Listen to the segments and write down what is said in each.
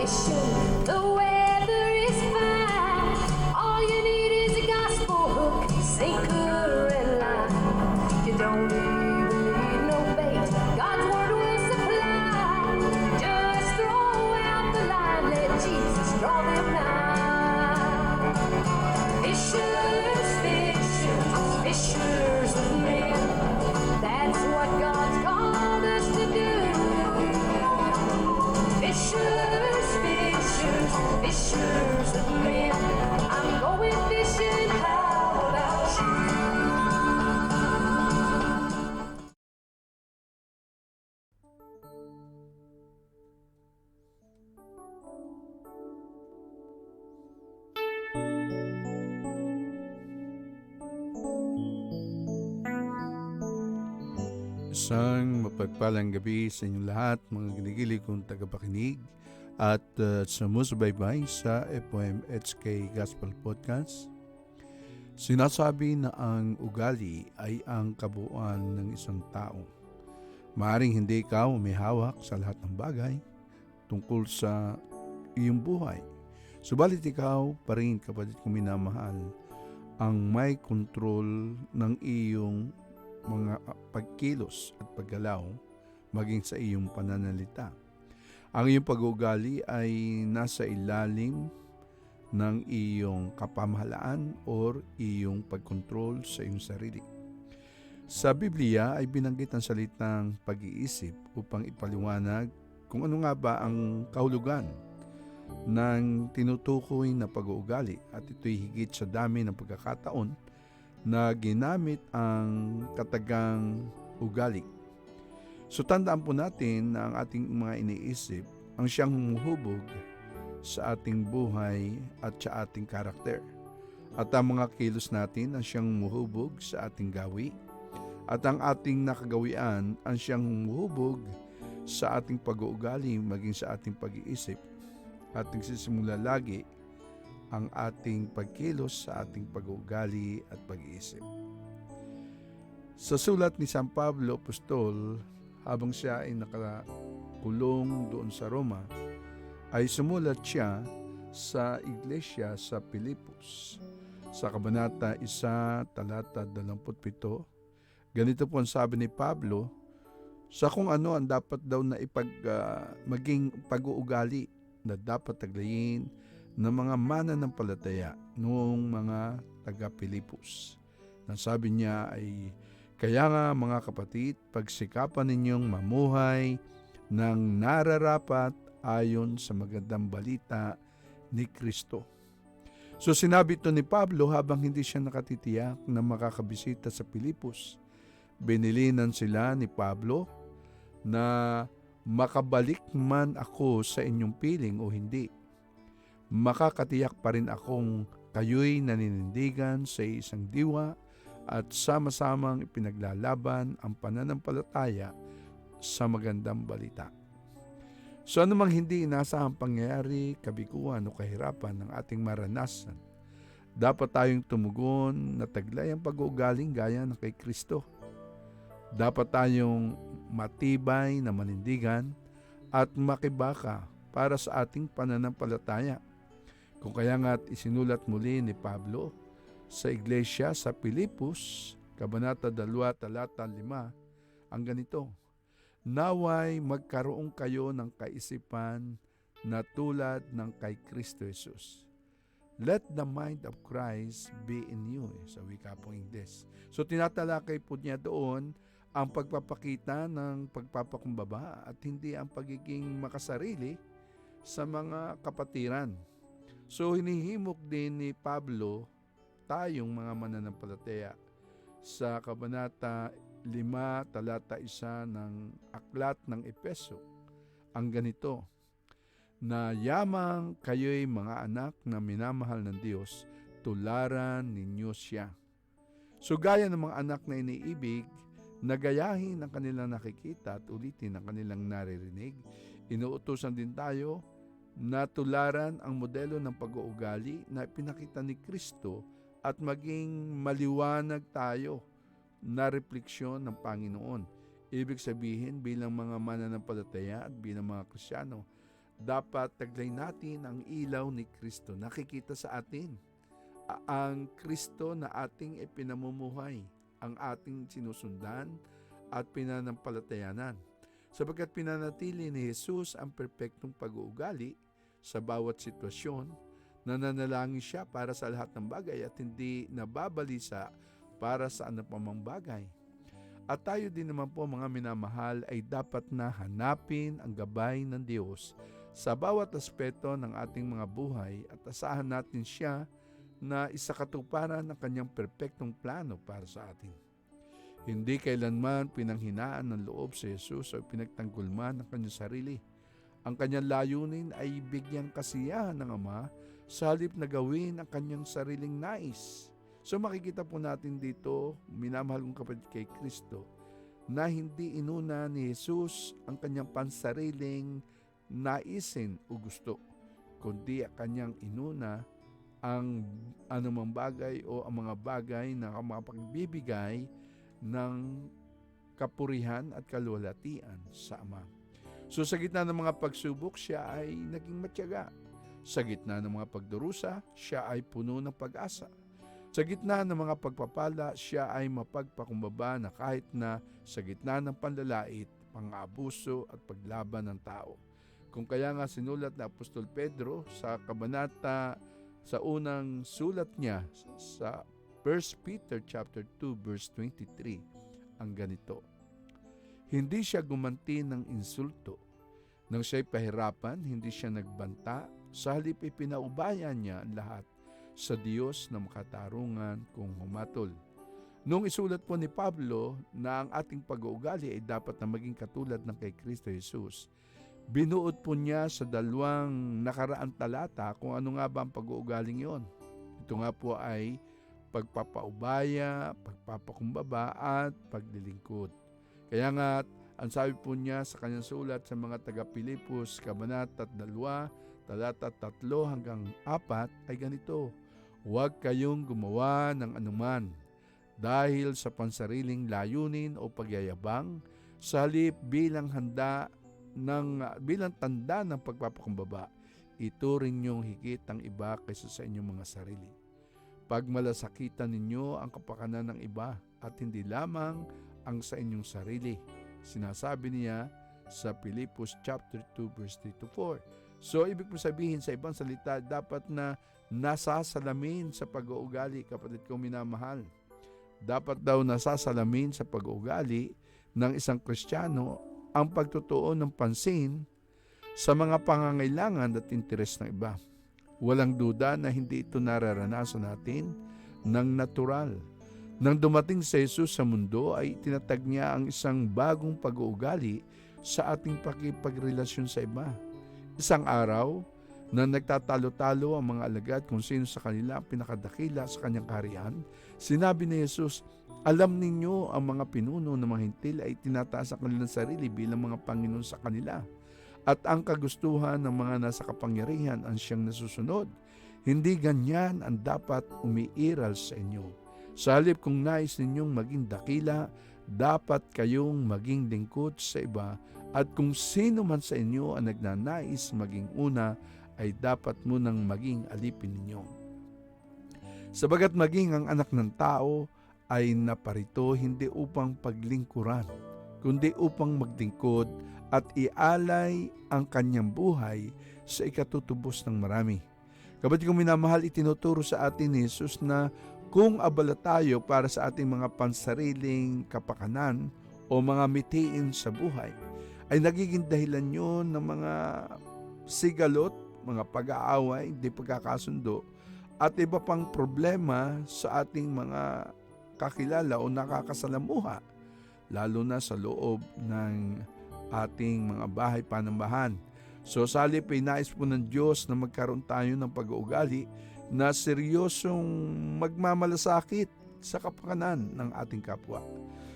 fishing, the weather is fine. All you need is a gospel hook, sinker and line. You don't even need no bait, God's word will supply. Just throw out the line, let Jesus draw them nigh. Fishers, fishers, fishers of men, that's what God's called us to do. Fishers, fishers, fishers of men, I'm going fishing, how about you? Isang mapagpalang gabi sa inyong lahat, mga ginigilig kong tagapakinig at sumusubaybay sa FOMHK Gospel Podcast. Sinasabi na ang ugali ay ang kabuuan ng isang tao. Maaring hindi ikaw may hawak sa lahat ng bagay tungkol sa iyong buhay. Subalit ikaw pa rin, kapatid kong minamahal, ang may kontrol ng iyong mga pagkilos at paggalaw maging sa iyong pananalita. Ang iyong pag-uugali ay nasa ilalim ng iyong kapamahalaan or iyong pagkontrol sa iyong sarili. Sa Biblia ay binanggit ang salitang pag-iisip upang ipaliwanag kung ano nga ba ang kahulugan ng tinutukoy na pag-uugali, at ito'y higit sa dami ng pagkakataon na ginamit ang katagang ugali. So tandaan po natin na ang ating mga iniisip ang siyang humuhubog sa ating buhay at sa ating karakter. At ang mga kilos natin ang siyang humuhubog sa ating gawi. At ang ating nakagawian ang siyang humuhubog sa ating pag-uugali maging sa ating pag-iisip. At nagsisimula lagi ang ating pagkilos sa ating pag-uugali at pag-iisip. Sa sulat ni San Pablo Apostol, habang siya ay nakakulong doon sa Roma, ay sumulat siya sa iglesia sa Filipos. Sa Kabanata 1, talata 27, ganito po ang sabi ni Pablo sa kung ano ang dapat daw na maging pag-uugali na dapat taglayin ng mga mananampalataya noong mga taga-Pilipos. Ang sabi niya ay, kaya nga mga kapatid, pagsikapan ninyong mamuhay ng nararapat ayon sa magandang balita ni Kristo. So sinabi ito ni Pablo habang hindi siya nakatitiyak na makakabisita sa Pilipos. Binilinan sila ni Pablo na makabalik man ako sa inyong piling o hindi, makakatiyak pa rin akong kayo'y naninindigan sa isang diwa at sama-samang ipinaglalaban ang pananampalataya sa magandang balita. So anumang hindi inaasahang pangyayari, kabiguan o kahirapan ng ating maranasan, dapat tayong tumugon na taglay ang pag-uugaling gaya ng kay Kristo. Dapat tayong matibay na manindigan at makibaka para sa ating pananampalataya. Kung kaya nga't isinulat muli ni Pablo sa iglesia sa Filipos, Kabanata 2, talata 5, ang ganito, naway magkaroon kayo ng kaisipan na tulad ng kay Kristo Jesus. Let the mind of Christ be in you, sa wika pong Ingles. So tinatalakay po niya doon ang pagpapakita ng pagpapakumbaba at hindi ang pagiging makasarili sa mga kapatiran. So hinihimok din ni Pablo tayong mga mananampalataya sa Kabanata 5, talata 1 ng Aklat ng Epeso. Ang ganito, na yamang kayo'y mga anak na minamahal ng Diyos, tularan ninyo siya. So gaya ng mga anak na iniibig, nagayahin ang kanilang nakikita at ulitin ang kanilang naririnig, inuutusan din tayo na tularan ang modelo ng pag-uugali na pinakita ni Kristo at maging maliwanag tayo na refleksyon ng Panginoon. Ibig sabihin bilang mga mananampalataya at bilang mga Kristiyano, Dapat taglay natin ang ilaw ni Kristo. Nakikita sa atin ang Kristo na ating ipinamumuhay, ang ating sinusundan at pinanampalatayanan. Sapagkat pinanatili ni Jesus ang perpektong pag-uugali sa bawat sitwasyon, nananalangin siya para sa lahat ng bagay at hindi nababalisa para sa anumang bagay. At tayo din naman po mga minamahal ay dapat na hanapin ang gabay ng Diyos sa bawat aspeto ng ating mga buhay at asahan natin siya na isakatuparan ng kanyang perpektong plano para sa atin. Hindi kailanman pinanghinaan ng loob si Jesus o pinagtanggulman ng kanyang sarili. Ang kanyang layunin ay bigyang kasiyahan ng Ama sa halip na gawin ang kanyang sariling nais. So makikita po natin dito, minamahal kong kapatid kay Kristo, na hindi inuna ni Jesus ang kanyang pansariling naisin o gusto, kundi ang kanyang inuna ang anumang bagay o ang mga bagay na makapagbibigay ng kapurihan at kaluwalhatian sa Ama. So sa gitna ng mga pagsubok, siya ay naging matyaga. Sa gitna ng mga pagdurusa, siya ay puno ng pag-asa. Sa gitna ng mga pagpapala, siya ay mapagpakumbaba na kahit na sa gitna ng panlalait, pang-aabuso at paglaban ng tao. Kung kaya nga sinulat na Apostol Pedro sa kabanata sa unang sulat niya sa 1 Peter chapter 2 verse 23 ang ganito: hindi siya gumanti ng insulto. Nang siya'y pahirapan, hindi siya nagbanta. Sa halip ipinaubayan niya ang lahat sa Diyos na makatarungan kung humatol. Nung isulat po ni Pablo na ang ating pag-uugali ay dapat na maging katulad ng kay Kristo Jesus, binuod po niya sa 2 nakaraang talata kung ano nga ba ang pag-uugaling yon. Ito nga po ay pagpapaubaya, pagpapakumbaba at paglilingkod. Kaya nga, ang sabi po niya sa kanyang sulat sa mga taga-Pilipos, kabanata 2, talata 3 hanggang 4 ay ganito: huwag kayong gumawa ng anuman dahil sa pansariling layunin o pagyayabang, sa halip bilang tanda ng pagpapakumbaba, ituring niyong higit ang iba kaysa sa inyong mga sarili. Pagmalasakitan ninyo ang kapakanan ng iba at hindi lamang ang sa inyong sarili. Sinasabi niya sa Pilipos chapter 2 verse 3-4. So ibig po sabihin sa ibang salita, dapat na nasasalamin sa pag-uugali, kapatid kong minamahal. Dapat daw nasasalamin sa pag-uugali ng isang Kristiyano ang pagtutuon ng pansin sa mga pangangailangan at interes ng iba. Walang duda na hindi ito nararanasan natin ng natural. Nang dumating si Jesus sa mundo ay tinatag niya ang isang bagong pag-uugali sa ating pakipagrelasyon sa iba. Isang araw na nagtatalo-talo ang mga alagad kung sino sa kanila ang pinakadakila sa kanyang kaharian, sinabi ni Jesus, alam ninyo ang mga pinuno ng mga hintil ay tinataas ang kanilang sarili bilang mga Panginoon sa kanila. At ang kagustuhan ng mga nasa kapangyarihan ang siyang nasusunod. Hindi ganyan ang dapat umiiral sa inyo. Sa halip kung nais ninyong maging dakila, dapat kayong maging lingkod sa iba, at kung sino man sa inyo ang nagnanais maging una, ay dapat munang maging alipin ninyo. Sabagat maging ang anak ng tao ay naparito hindi upang paglingkuran, kundi upang maglingkod at ialay ang kanyang buhay sa ikatutubos ng marami. Kapatid kong minamahal, itinuturo sa atin ni Jesus na kung abala tayo para sa ating mga pansariling kapakanan o mga mitiin sa buhay, ay nagiging dahilan yun ng mga sigalot, mga pag-aaway, hindi pagkakasundo, at iba pang problema sa ating mga kakilala o nakakasalamuha, lalo na sa loob ng ating mga bahay panambahan. So sa halip ay nais po ng Diyos na magkaroon tayo ng pag-uugali na seryosong magmamalasakit sa kapakanan ng ating kapwa.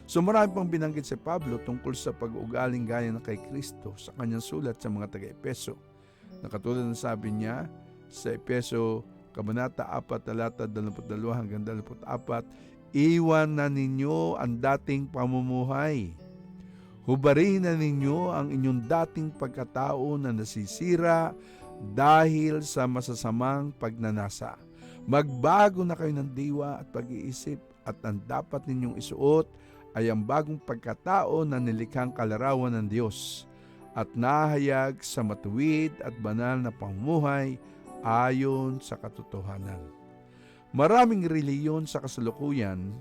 So marami pang binanggit si Pablo tungkol sa pag-uugaling gaya ng kay Kristo sa kanyang sulat sa mga taga-Epeso. Na katulad ng sabi niya sa Epeso kabanata 4 talata 22 hanggang 24, iwan na ninyo ang dating pamumuhay. Hubarin na ninyo ang inyong dating pagkatao na nasisira dahil sa masasamang pagnanasa. Magbago na kayo ng diwa at pag-iisip, at ang dapat ninyong isuot ay ang bagong pagkatao na nilikhang kalarawan ng Diyos at nahayag sa matuwid at banal na pamumuhay ayon sa katotohanan. Maraming reliyon sa kasalukuyan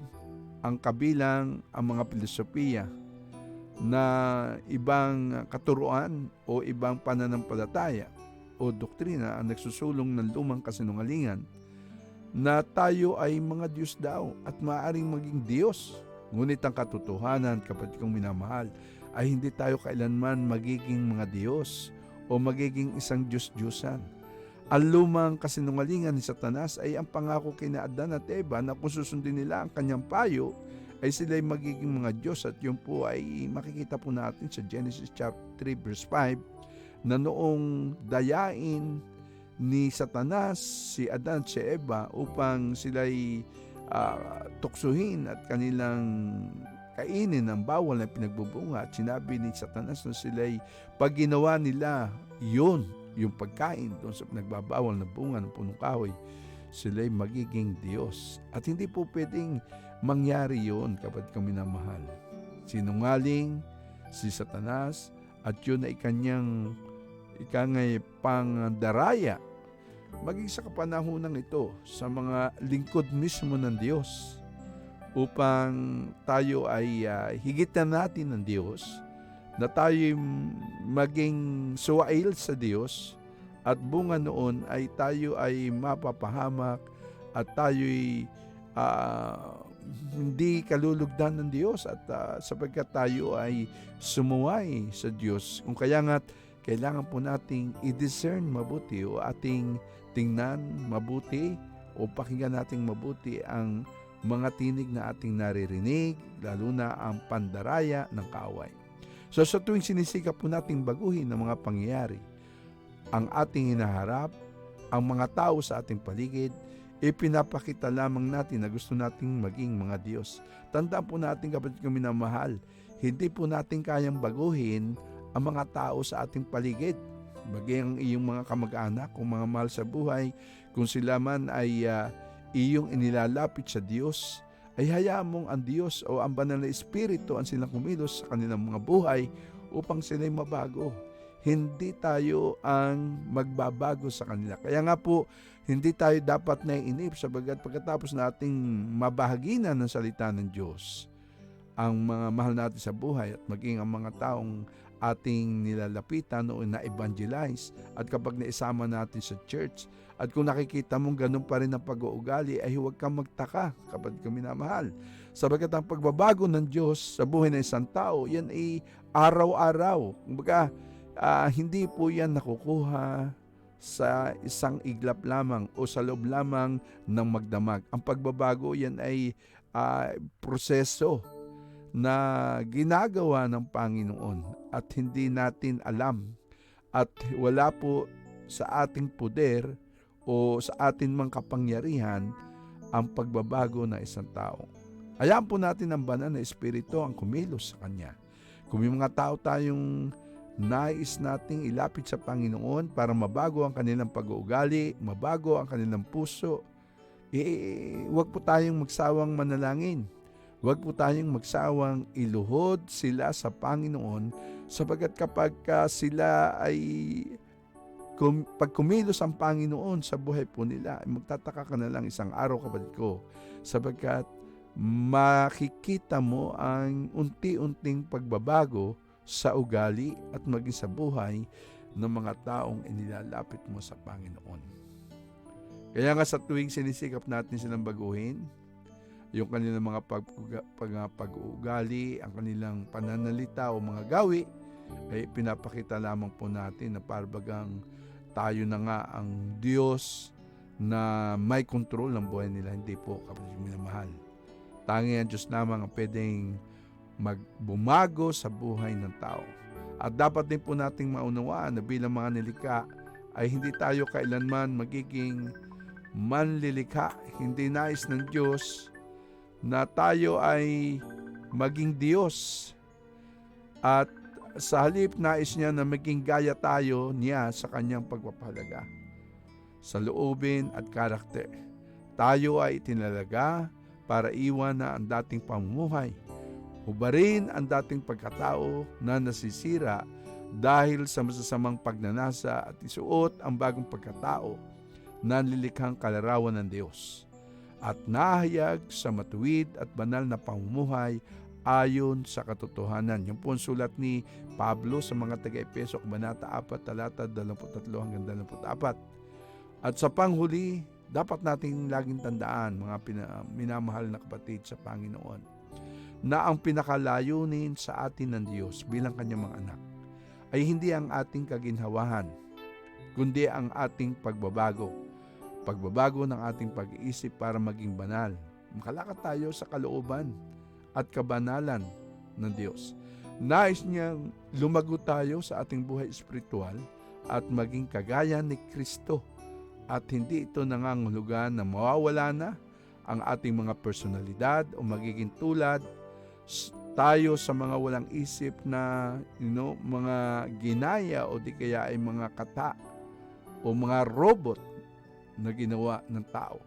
ang kabilang ang mga filosofiya na ibang katuruan o ibang pananampalataya o doktrina ang nagsusulong ng lumang kasinungalingan na tayo ay mga Diyos daw at maaaring maging Diyos. Ngunit ang katotohanan, kapatid kong minamahal, ay hindi tayo kailanman magiging mga Diyos o magiging isang Diyos-Diyosan. Ang lumang kasinungalingan ni Satanas ay ang pangako kina Adan at Eva na kung susundin nila ang kanyang payo, ay sila'y magiging mga Diyos, at yun po ay makikita po natin sa Genesis chapter 3 verse 5 na noong dayain ni Satanas si Adan at si Eva upang sila'y tuksuhin at kanilang kainin ang bawal na pinagbubunga, at sinabi ni Satanas na sila'y pag ginawa nila yun, yung pagkain doon sa pinagbabawal na bunga ng punong kahoy, sila'y magiging Diyos. At hindi po pwedeng mangyari yun, kapatid kong minamahal. Sinungaling si Satanas, at yun ay kanyang ikangay pangdaraya maging sa kapanahunan ito sa mga lingkod mismo ng Diyos upang tayo ay higitan natin ng Diyos, na tayo maging suwail sa Diyos, at bunga noon ay tayo ay mapapahamak at tayo'y hindi kalulugdan ng Diyos, at sapagkat tayo ay sumuway sa Diyos. Kung kaya nga kailangan po nating i-discern mabuti o ating tingnan mabuti o pakinggan nating mabuti ang mga tinig na ating naririnig, lalo na ang pandaraya ng kaaway. So sa tuwing sinisikap po nating baguhin ang mga pangyayari, ang ating hinaharap, ang mga tao sa ating paligid, ipinapakita lamang natin na gusto nating maging mga Diyos. Tandaan po natin, kapatid kong minamahal, hindi po natin kayang baguhin ang mga tao sa ating paligid. Bagay ang iyong mga kamag-anak, kung mga mahal sa buhay, kung sila man ay iyong inilalapit sa Diyos, ay hayaan mong ang Diyos o ang banal na Espiritu ang silang kumilos sa kanilang mga buhay upang sila'y mabago. Hindi tayo ang magbabago sa kanila. Kaya nga po, hindi tayo dapat naiinip, sabagat pagkatapos nating mabahaginan ng salita ng Diyos ang mga mahal natin sa buhay, at maging ang mga taong ating nilalapitan o na-evangelize, at kapag naisama natin sa church, at kung nakikita mong ganun pa rin ang pag-uugali, ay huwag kang magtaka, kapag kami minamahal. Sabagat ang pagbabago ng Diyos sa buhay ng isang tao, yan ay araw-araw. Kumbaga, hindi po yan nakukuha sa isang iglap lamang o sa loob lamang ng magdamag. Ang pagbabago yan ay proseso na ginagawa ng Panginoon at hindi natin alam, at wala po sa ating poder o sa atin mang kapangyarihan ang pagbabago ng isang tao. Hayaan po natin ang banal na Espiritu ang kumilos sa Kanya. Kung may mga tao tayong nais nating ilapit sa Panginoon para mabago ang kanilang pag-uugali, mabago ang kanilang puso, huwag po tayong magsawang manalangin. Huwag po tayong magsawang iluhod sila sa Panginoon, sapagat kapag sila ay pag kumilos ang Panginoon sa buhay po nila, magtataka ka na lang isang araw, kapatid ko, sapagkat makikita mo ang unti-unting pagbabago sa ugali at maging sa buhay ng mga taong inilalapit mo sa Panginoon. Kaya nga sa tuwing sinisikap natin silang baguhin, yung kanilang mga pag-uugali, ang kanilang pananalita o mga gawi, ay pinapakita lamang po natin na parbagang tayo na nga ang Diyos na may kontrol ng buhay nila. Hindi po, kapatid minamahal. Tangi ang Diyos lamang ang pwedeng magbumago sa buhay ng tao. At dapat din po nating maunawaan na bilang mga nilikha ay hindi tayo kailanman magiging manlilikha. Hindi nais ng Diyos na tayo ay maging Diyos At sa halip nais niya na maging gaya tayo niya sa kanyang pagpapahalaga sa loobin at karakter. Tayo ay itinalaga para iwan na ang dating pamumuhay, hubarin ang dating pagkatao na nasisira dahil sa masasamang pagnanasa at isuot ang bagong pagkatao na nililikhang kalarawan ng Diyos at nahayag sa matuwid at banal na pamumuhay ayon sa katotohanan. Yung po ang sulat ni Pablo sa mga taga-Efeso, Kabanata 4, talata 23 hanggang 24. At sa panghuli, dapat nating laging tandaan, mga minamahal na kapatid sa Panginoon, na ang pinakalayunin sa atin ng Diyos bilang kanyang mga anak ay hindi ang ating kaginhawahan, kundi ang ating pagbabago ng ating pag-iisip para maging banal. Makalakad tayo sa kalooban at kabanalan ng Diyos. Nais niyang lumago tayo sa ating buhay espiritual at maging kagaya ni Kristo. At hindi ito nangangahulugan na mawawala na ang ating mga personalidad o magiging tulad tayo sa mga walang isip na mga ginaya o di kaya ay mga kata o mga robot na ginawa ng tao.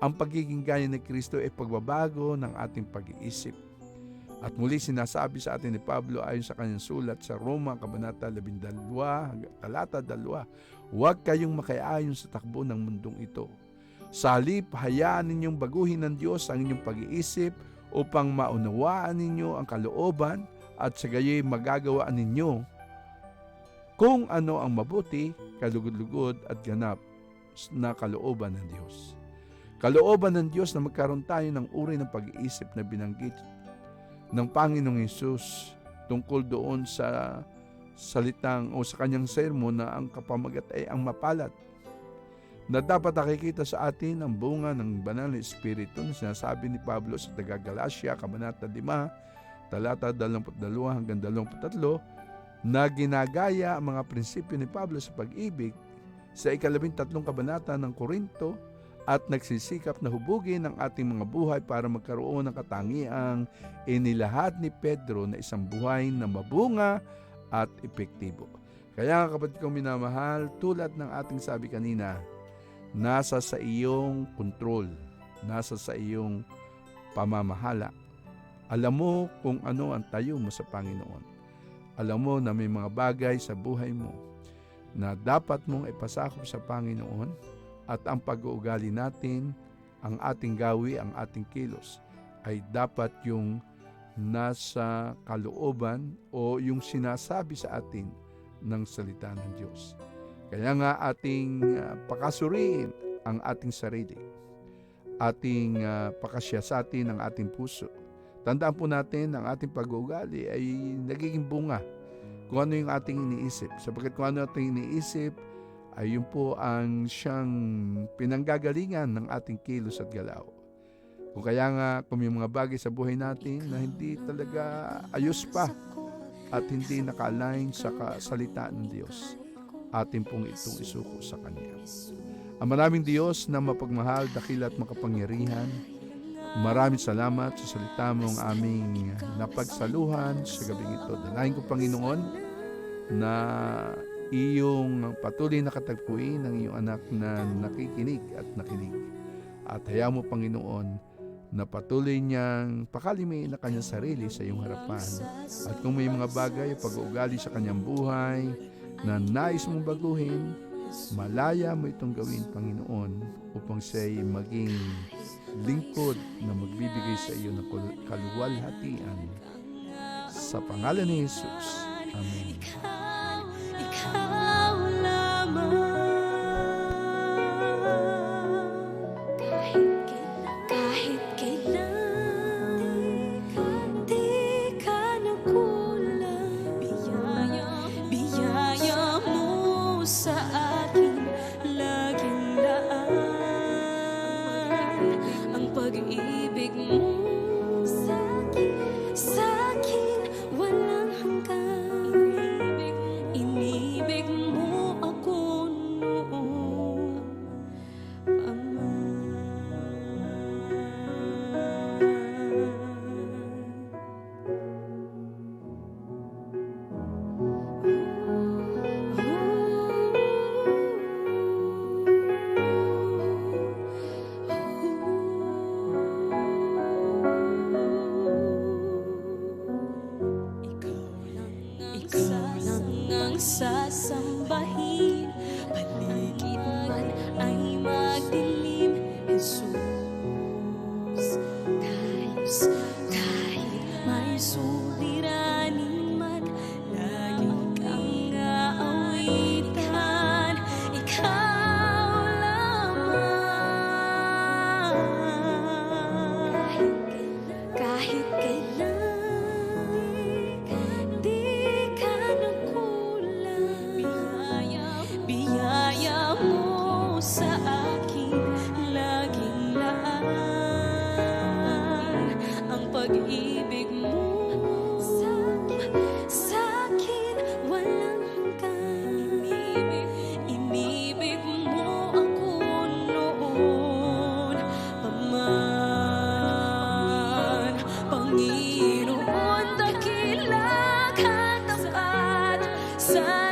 Ang pagiging gaya ni Kristo ay pagbabago ng ating pag-iisip. At muli sinasabi sa atin ni Pablo ayon sa kanyang sulat sa Roma, Kabanata 12, talata 2, huwag kayong makiayon sa takbo ng mundong ito. Sa halip, hayaan ninyong baguhin ng Diyos ang inyong pag-iisip upang maunawaan ninyo ang kalooban at sa gayoy magagawaan ninyo kung ano ang mabuti, kalugod-lugod at ganap na kalooban ng Diyos. Kalooban ng Diyos na magkaroon tayo ng uri ng pag-iisip na binanggit ng Panginoong Hesus tungkol doon sa salitang o sa kanyang sermon na ang kapamagat ay ang mapalad, na dapat nakikita sa atin ang bunga ng banal na Espiritu na sinasabi ni Pablo sa taga-Galacia, Kabanata 5, talata 22 hanggang 23, na ginagaya ang mga prinsipyo ni Pablo sa pag-ibig sa 13 kabanata ng Korinto at nagsisikap na hubugin ang ating mga buhay para magkaroon ng katangiang inilahad ni Pedro na isang buhay na mabunga at epektibo. Kaya kapatid kong minamahal, tulad ng ating sabi kanina, nasa sa iyong kontrol, nasa sa iyong pamamahala. Alam mo kung ano ang tayo mo sa Panginoon. Alam mo na may mga bagay sa buhay mo na dapat mong ipasakop sa Panginoon at ang pag-uugali natin, ang ating gawi, ang ating kilos ay dapat yung nasa kalooban o yung sinasabi sa atin ng salita ng Diyos. Kaya nga ating pakasuriin ang ating sarili, ating pakasyasatin ang ating puso. Tandaan po natin ang ating pag-uugali ay nagiging bunga kung ano yung ating iniisip. Sapagkat kung ano ating iniisip ay yun po ang siyang pinanggagalingan ng ating kilos at galaw. Kung kaya nga kung may mga bagay sa buhay natin na hindi talaga ayos pa at hindi naka-align sa salita ng Diyos, atin pong itong isuko sa Kanya. Ang maraming Diyos na mapagmahal, dakila at makapangyarihan, maraming salamat sa salita mong aming napagsaluhan sa gabing ito. Dalahin ko, Panginoon, na iyong patuloy na katagpuin ng iyong anak na nakikinig at nakinig. At hayaan mo, Panginoon, na patuloy niyang pakalimin na kanyang sarili sa iyong harapan. At kung may mga bagay o pag-uugali sa kanyang buhay na nais mong baguhin, malaya mo itong gawin, Panginoon, upang siya'y maging lingkod na magbibigay sa iyo ng kaluwalhatian. Sa pangalan ni Jesus. Amen. Ikaw lamang. Kahit kailan di ka nagkulang. Biyaya mo sa akin laging laan. Ang pag-ibig mo sa akin walang hanggan. Kulang ang sasambahin, paligid man ay magdilim. Jesus, kahit may suliranin man, lagi kang aawitan. Ikaw lamang, kahit kailan di ka nagkulang. Biyaya mo sa akin laging laan. Ang pag-ibig mo sa akin walang hanggan. Inibig mo ako noon pa man. Panginoon, dakila ka tapat sa